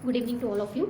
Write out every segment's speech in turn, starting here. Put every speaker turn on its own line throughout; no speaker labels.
Good evening to all of you.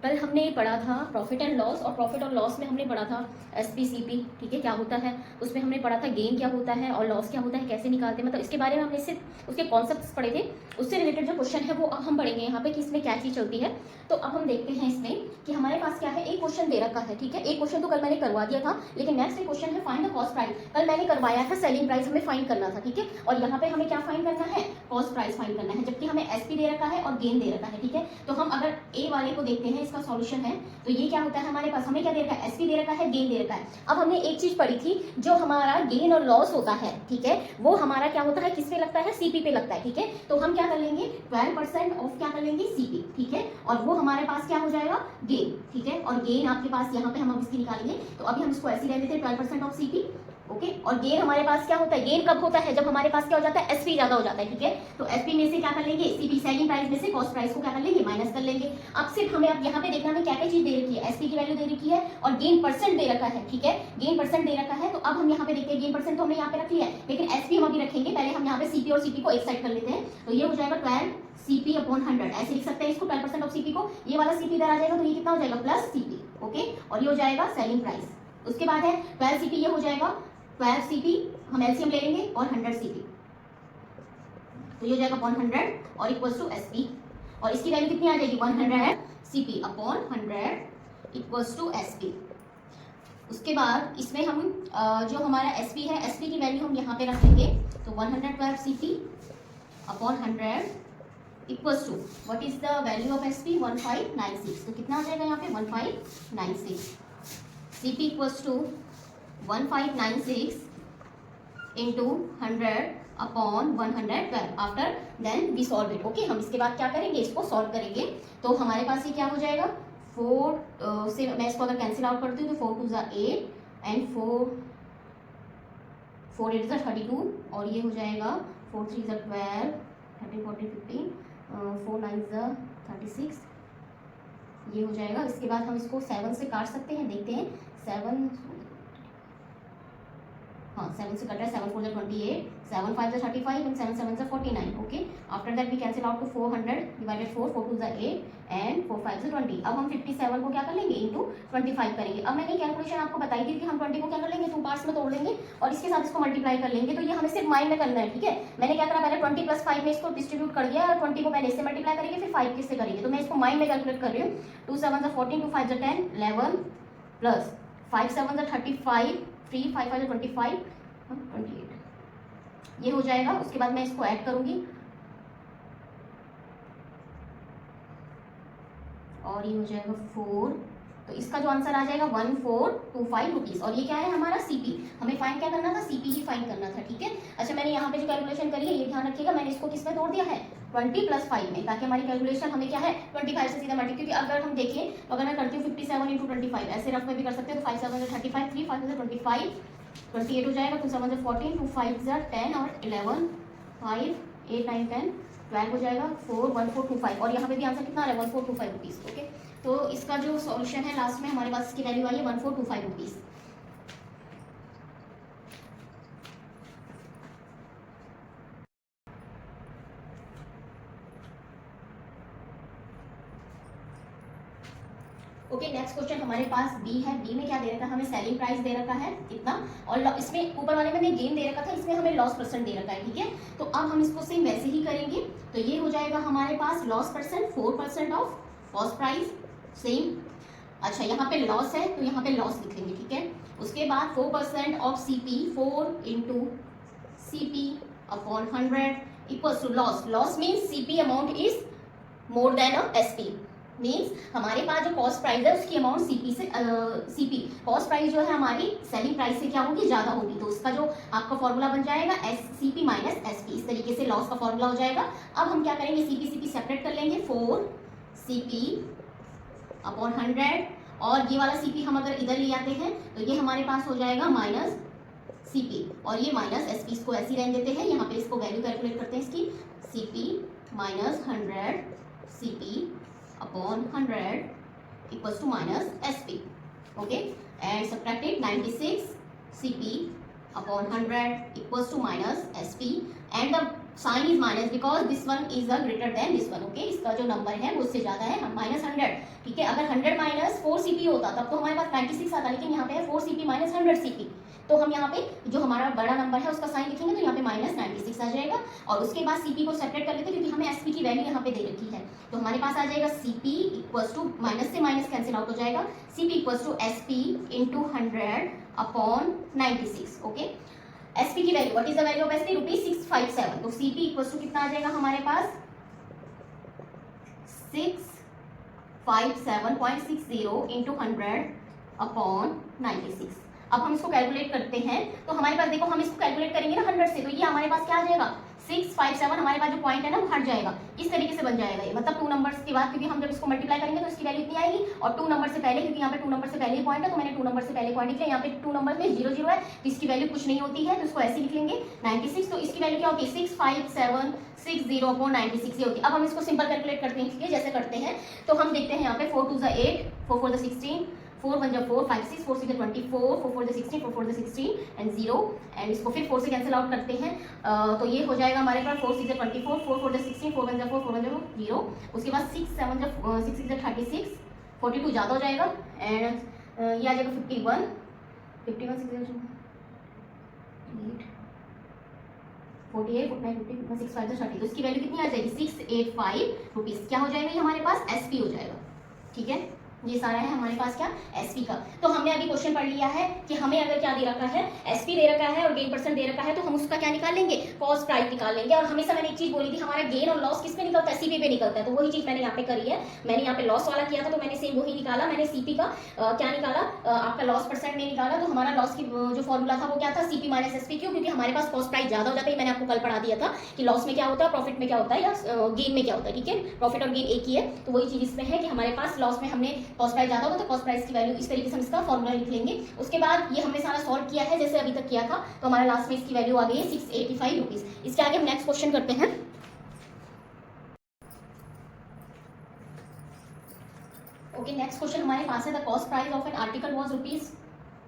कल हमने पढ़ा था प्रॉफिट एंड लॉस, और प्रॉफिट और लॉस में हमने पढ़ा था एसपीसीपी, ठीक है, क्या होता है उसमें हमने पढ़ा था गेन क्या होता है और लॉस क्या होता है, कैसे निकालते हैं, मतलब इसके बारे में हमने सिर्फ उसके कॉन्सेप्ट्स पढ़े थे। उससे रिलेटेड जो क्वेश्चन है वो अब हम पढ़ेंगे यहाँ पे कि इसमें क्या चीज़ चलती है। तो अब हम देखते हैं इसमें कि हमारे पास क्या है, एक क्वेश्चन दे रखा है, ठीक है। एक क्वेश्चन तो कल मैंने करवा दिया था, लेकिन नेक्स्ट एक क्वेश्चन है फाइंड द कॉस्ट प्राइस। कल मैंने करवाया था सेलिंग प्राइस हमें फाइंड करना था, ठीक है, और यहाँ पे हमें क्या फाइंड करना है, कॉस्ट प्राइस फाइंड करना है, जबकि हमें एसपी दे रखा है और गेन दे रखा है, ठीक है। तो हम अगर ए वाले को देखते हैं, इसका सॉल्यूशन है, तो ये क्या होता है हमारे पास, हमें क्या दे रखा है, एसपी दे रखा है, गेन दे रखा है। अब हमने एक चीज पढ़ी थी, जो हमारा गेन और लॉस होता है, ठीक है, वो हमारा क्या होता है, किस पे लगता है, सीपी पे लगता है, ठीक है। तो हम क्या कर लेंगे, 12% ऑफ क्या कर लेंगे, सीपी, ठीक है, और वो हमारे पास क्या हो जाएगा, गेन, ठीक है। और गेन आपके पास यहाँ पे हम अब इसकी निकालेंगे, तो अभी हम इसको ऐसे रहने देते हैं 12% ऑफ सीपी, ओके। और गेन हमारे पास क्या होता है, गेन कब होता है, जब हमारे पास क्या हो जाता है, एसपी ज्यादा हो जाता है, ठीक है। तो एसपी में से क्या कर लेंगे, सीपी सेलिंग प्राइस में से कॉस्ट प्राइस को क्या कर लेंगे, माइनस कर लेंगे। अब सिर्फ हमें अब यहाँ पे देखना है क्या क्या चीज दे रखी है, एसपी की वैल्यू दे रखी है और गेन परसेंट दे रखा है, ठीक है, गेन परसेंट दे रखा है। तो अब हम यहाँ पे देखते हैं, गेन परसेंट तो हमने यहाँ पे रख लिया है, लेकिन एसपी हम अभी रखेंगे। पहले हम यहाँ पे सीपी और सीपी को एक साइड कर लेते हैं, तो ये हो जाएगा 12 सीपी अपॉन 100, ऐसे लिख सकते हैं इसको, 12% ऑफ सीपी को, ये वाला सीपी इधर आ जाएगा, तो ये कितना हो जाएगा, प्लस सीपी, ओके। और ये हो जाएगा सेलिंग प्राइस। उसके बाद है 12 सीपी, ये हो जाएगा 12 सीपी, हम एलसीएम ले लेंगे, और 100 सीपी, तो ये हो जाएगा अपॉन 100 और इक्वल्स टू एसपी, और इसकी वैल्यू कितनी आ जाएगी, 100 CP upon 100 equals to SP. उसके बाद इसमें हम जो हमारा एसपी है, एसपी की वैल्यू हम यहाँ पे रख लेंगे, तो 112 CP upon 100 equals to what is the value of SP, 1596। तो कितना आ जाएगा यहाँ पे, 1596 CP equals to 1596 into 100 upon 112 after then we solve it, okay. हम इसके बाद क्या करेंगे, इसको सॉल्व करेंगे, तो हमारे पास ये क्या हो जाएगा, 4 से मैं इसको अगर कैंसिल आउट करती हूँ तो 4 2 8 एंड 4 8 32, और ये हो जाएगा 4 3 12 13 14 15 4 9 36, ये हो जाएगा। इसके बाद हम इसको 7 से काट सकते हैं, देखते हैं 7, हाँ 7 से कट रहा है, 7 4 28, 7 5 35 and 7 7 49, okay. After that we cancel out to 400 divided 4 4 2 8 and 4 5 20। अब हम 57 को क्या कर लेंगे, इंटू 25 करेंगे। अब मैंने कैलकुलेशन आपको बताई थी कि हम 20 को क्या कर लेंगे, 2 पार्ट्स में तोड़ लेंगे और इसके साथ इसको मल्टीप्लाई कर लेंगे। तो ये हमें सिर्फ माइंड में करना है, ठीक है। मैंने क्या करा, पहले 20 + 5 में इसको डिस्ट्रीब्यूट कर दिया, और 20 को पहले इससे मल्टीप्लाई करेंगे, फिर 5 किससे करेंगे, तो मैं इसको माइंड में कैलकुलेट कर रही हूँ। 2 7 14, 2 5 10 11 प्लस 5 7 35, 3 5 5 25 28, ये हो जाएगा। उसके बाद मैं इसको ऐड करूंगी, और ये हो जाएगा 4, तो इसका जो आंसर आ जाएगा 1425 रुपीज। और ये क्या है हमारा सीपी, हमें फाइंड क्या करना था, सीपी ही फाइंड करना था, ठीक है। अच्छा, मैंने यहाँ पे जो कैलकुलेशन करी है, ये ध्यान रखिएगा, मैंने इसको किस में तोड़ दिया है, 20 + 5 में, ताकि हमारी कैलकुलेशन हमें क्या है, 25 से सीधा मल्टी, क्योंकि अगर हम देखें तो अगर मैं करती हूँ 57 × 25, ऐसे रफ में भी कर सकते हैं, तो 5 7 35, 3 5 25 28 हो जाएगा, 2 7 14, 2 5 10 और 11 5 8 9 10 12 हो जाएगा, 4 1425, और यहाँ पे भी आंसर कितना आ रहा है, 1425 रुपीज़, ओके। तो इसका जो सॉल्यूशन है लास्ट में हमारे पास इसकी वैल्यू आई है 1425 रुपीज़। ओके, नेक्स्ट क्वेश्चन हमारे पास बी है। बी में क्या दे रखा है, हमें सेलिंग प्राइस दे रखा है कितना, और इसमें ऊपर वाले में हमें गेन दे रखा था, इसमें हमें लॉस परसेंट दे रखा है, ठीक है। तो अब हम इसको सेम वैसे ही करेंगे, तो ये हो जाएगा हमारे पास loss percent 4% of cost price, same. अच्छा, यहाँ पे लॉस है तो यहाँ पे लॉस लिखेंगे, ठीक है। उसके बाद 4% of CP, 4 into CP upon 100 equals to loss. Loss means CP amount is more than SP, means हमारे पास जो कॉस्ट प्राइस है उसकी अमाउंट सीपी से सीपी कॉस्ट प्राइस जो है हमारी सेलिंग प्राइस से क्या होगी, ज्यादा होगी। तो उसका जो आपका फॉर्मूला बन जाएगा सीपी माइनस एसपी, इस तरीके से लॉस का फॉर्मूला हो जाएगा। अब हम क्या करेंगे, सीपी सीपी सेपरेट कर लेंगे, 4 सीपी अपॉन 100, और ये वाला सीपी हम अगर इधर ले आते हैं तो ये हमारे पास हो जाएगा माइनस सीपी, और ये माइनस एसपी, इसको ऐसे रहने देते हैं। यहाँ पे इसको वैल्यू कैलकुलेट करते हैं इसकी, CP minus 100 CP upon 100 equals to minus SP, okay. And subtracted 96 CP upon 100 equals to minus SP, and the sign is minus because this one is a greater than this one, okay. इसका जो number है वो उससे ज्यादा है, -100, ठीक है। अगर 100 माइनस 4 CP होता तब तो हमारे पास 96 आता, लेकिन यहाँ पे है 4 CP माइनस 100 CP, तो हम यहाँ पे जो हमारा बड़ा नंबर है उसका साइन लिखेंगे तो यहाँ पे -96 आ जाएगा। और उसके बाद CP को सेपरेट कर लेते हैं क्योंकि हमें SP की वैल्यू यहाँ पे दे रखी है, तो हमारे पास आ जाएगा CP इक्वल्स टू माइनस से माइनस कैंसिल आउट हो जाएगा, CP equals to SP into 100/96, okay. SP की value, what is the value of SP? ₹657, तो CP इक्वल्स टू कितना आ जाएगा हमारे पास 657.60 इंटू 100/96। अब हम इसको कैलकुलेट करते हैं, तो हमारे पास देखो हम इसको कैलकुलेट करेंगे ना 100 से, तो ये हमारे पास क्या आ जाएगा 657, हमारे पास जो पॉइंट है ना वो हट जाएगा, इस तरीके से बन जाएगा ये, मतलब 2 नंबर्स के बाद, क्योंकि हम जब इसको मल्टीप्लाई करेंगे तो इसकी वैल्यू इतनी आएगी, और 2 नंबर से पहले, क्योंकि यहाँ पे 2 नंबर से पहले ही पॉइंट है तो मैंने 2 नंबर से पहले पॉइंट लिखा, यहाँ पे 2 नंबर में 0 0 है तो इसकी वैल्यू कुछ नहीं होती है, तो इसको ऐसे लिख लेंगे 96, तो इसकी वैल्यू क्या होती है 65760/96 ये होती है। अब हम इसको सिंपल कैलकुलेट करते हैं, ठीक है, जैसे करते हैं तो हम देखते हैं यहाँ पे 4 2 8, 4 4 16, 4 1 4 5 6, 4 6 24, 4 4 16, 4 4 16 एंड 0, एंड इसको फिर 4 से कैंसिल आउट करते हैं, तो ये हो जाएगा हमारे पास 4 6 24, 4 4 16, 4 1 4 4 1 0, उसके बाद 6 7 6 6 36, 42 ज़्यादा हो जाएगा, एंड ये आ जाएगा 51 51 6 8 48 49 50 56 5 30, तो इसकी वैल्यू कितनी आ जाएगी 685 रुपीज़, क्या हो जाएगा ये हमारे पास SP हो जाएगा, ठीक है। ये सारा है हमारे पास क्या SP का। तो हमने अभी क्वेश्चन पढ़ लिया है कि हमें अगर क्या दे रखा है SP दे रखा है और गेन परसेंट दे रखा है, तो हम उसका क्या निकाल लेंगे कॉस्ट प्राइस निकाल लेंगे। और हमेशा मैंने एक चीज बोली थी हमारा गेन और लॉस किस पे निकलता है CP पे निकलता है, तो वही चीज मैंने यहाँ पे करी है। मैंने यहाँ पे लॉस वाला किया था तो मैंने सेम वही निकाला, मैंने CP का क्या निकाला आपका लॉस परसेंट में निकाला। तो हमारा लॉस की जो फॉर्मूला था वो क्या था CP माइनस SP, क्यों? क्योंकि हमारे पास कॉस्ट प्राइस ज्यादा हो जाता है। मैंने आपको कल पढ़ा दिया था कि लॉस में क्या होता है, प्रॉफिट में क्या होता है, या गेन में क्या होता है, ठीक है। प्रॉफिट और गेन एक ही है, तो वही चीज इसमें है कि हमारे पास लॉस में हमने कॉस्ट प्राइस ज्यादा होगा तो कॉस्ट प्राइस की वैल्यू इस तरीके से हम इसका फॉर्मूला लिख लेंगे। उसके बाद ये हमने सारा सॉल्व किया है जैसे अभी तक किया था, तो हमारा लास्ट में इसकी वैल्यू आ गई है 685 रुपीज। इसके आगे हम नेक्स्ट क्वेश्चन करते हैं। ओके, नेक्स्ट क्वेश्चन हमारे पास है the cost price of an article was rupees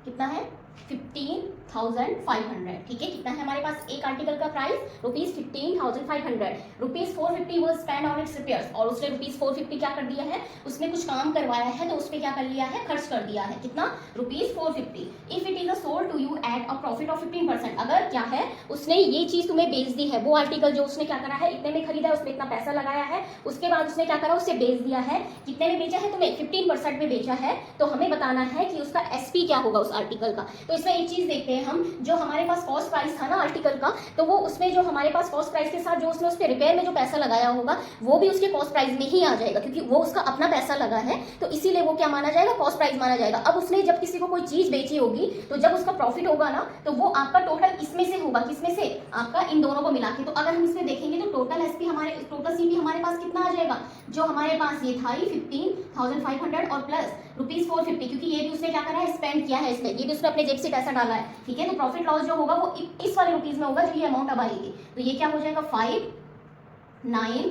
कितना है 15,500, ठीक है। कितना है हमारे पास एक आर्टिकल का price ₹15,500, ₹450 was spend on it's repairs, और उसने ₹450 क्या कर दिया है, उसने कुछ काम करवाया है तो उस पर क्या कर लिया है, खर्च कर दिया है। कितना ₹450। If it is a sold to you at a profit of 15%, अगर क्या है उसने ये चीज तुम्हें बेच दी है, वो आर्टिकल जो उसने क्या करा है इतने में खरीदा है, उसने इतना पैसा लगाया है, उसके बाद उसने क्या करा उसे बेच दिया है। कितने में बेचा है तुम्हें 15% में बेचा है, तो हमें बताना है कि उसका SP क्या होगा उस आर्टिकल का। तो इसमें एक चीज देखते हैं हम, जो हमारे पास कॉस्ट प्राइस था ना आर्टिकल का, तो वो उसमें जो हमारे पास कॉस्ट प्राइस के साथ जो उसने उस पे रिपेयर में जो पैसा लगाया होगा वो भी उसके कॉस्ट प्राइस में ही आ जाएगा, क्योंकि वो उसका अपना पैसा लगा है, तो इसीलिए वो क्या माना जाएगा, कॉस्ट प्राइस माना जाएगा। अब उसने जब किसी को कोई चीज बेची होगी तो जब उसका प्रॉफिट होगा ना, तो वो आपका टोटल इसमें से होगा, किसमें से, आपका इन दोनों को मिला के। तो अगर हम इसमें देखेंगे तो टोटल SP हमारे, टोटल CP हमारे पास कितना आ जाएगा, जो हमारे पास ये था 15,500 और प्लस ₹450, क्योंकि ये भी उसने क्या करा है, स्पेंड किया है इसमें, ये भी उसने अपने जेब से पैसा डाला है, ठीक है। तो प्रॉफिट लॉस जो होगा वो इस वाले रुपीज में होगा जो ये अमाउंट अब आएगी, तो ये क्या हो जाएगा 5,9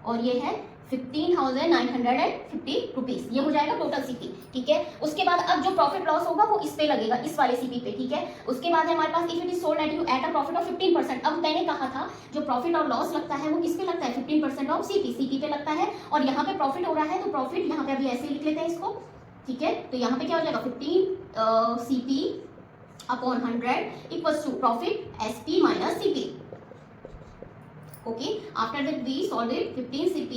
और ये है 15,950 रुपीज, ये हो जाएगा टोटल CP, ठीक है। उसके बाद अब जो प्रॉफिट लॉस होगा वो इस पे लगेगा, इस वाले CP पे, ठीक है। उसके बाद है हमारे पास if it is sold at you at a profit of 15%। अब मैंने कहा था जो प्रॉफिट और लॉस लगता है वो किस पे लगता है, 15% ऑफ CP पे लगता है, और यहाँ पे प्रॉफिट हो रहा है तो प्रॉफिट यहाँ पे अभी ऐसे लिख लेते हैं इसको, ठीक है। तो यहाँ पे क्या हो जाएगा 15 CP upon 100 equals to profit SP minus CP। Okay, after that we solve it 15 CP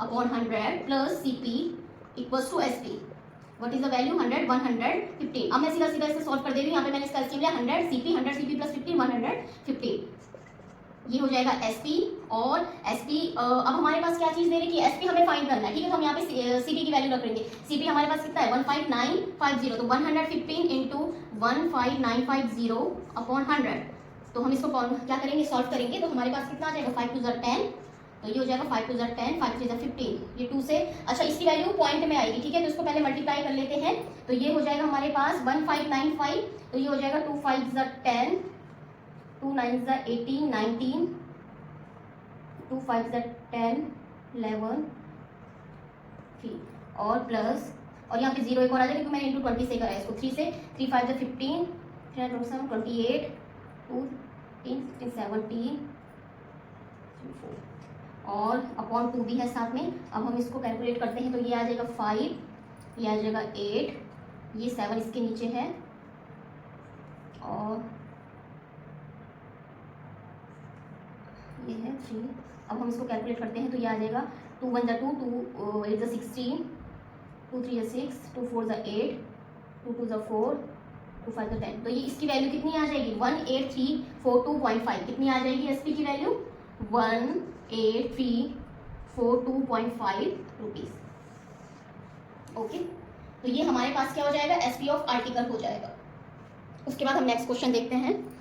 upon 100 plus CP equals to SP। What is the value 100 115। अब मैं सीधा सीधा इसे सॉल्व कर दे रही हूँ, यहाँ पे मैंने इसका स्कीम लिया 100 CP प्लस 15 115, ये हो जाएगा SP। और SP अब हमारे पास क्या चीज दे रही है, SP हमें फाइंड करना है, ठीक है। तो हम यहाँ पे CP की वैल्यू रख लेंगे। CP हमारे पास कितना है 15950, तो 115 इंटू 15950 अपॉन 100, तो हम इसको क्या करेंगे, सॉल्व करेंगे, तो हमारे पास कितना आ जाएगा 5 2 10, तो ये हो जाएगा 5 2 10 5 3 15, ये 2 से, अच्छा इसकी वैल्यू पॉइंट में आएगी, ठीक है। तो इसको पहले मल्टीप्लाई कर लेते हैं, तो ये हो जाएगा हमारे पास 1595, तो ये हो जाएगा 2 5 10 2 9 18 19, 2 5 10 11 3 और प्लस, और यहाँ पे 0 एक और आ जाएगा क्योंकि मैंने इंटू 20 से करा है इसको, 3 से 3 5 15 3 28 2 3 16 17 और अपॉन 2 भी है साथ में। अब हम इसको कैलकुलेट करते हैं तो ये आ जाएगा 5, ये आ जाएगा 8, ये 7 इसके नीचे है और ये है 3। अब हम इसको कैलकुलेट करते हैं तो ये आ जाएगा 2 1 2, 2 8 16, 2 3 6, 2 4 8, 2 2 4, 2 5 10। तो ये इसकी वैल्यू कितनी आ जाएगी 18342.5। कितनी आ जाएगी एसपी की वैल्यू 18342.5 रुपीज़। ओके, तो ये हमारे पास क्या हो जाएगा एसपी ऑफ आर्टिकल हो जाएगा। उसके बाद हम नेक्स्ट क्वेश्चन देखते हैं।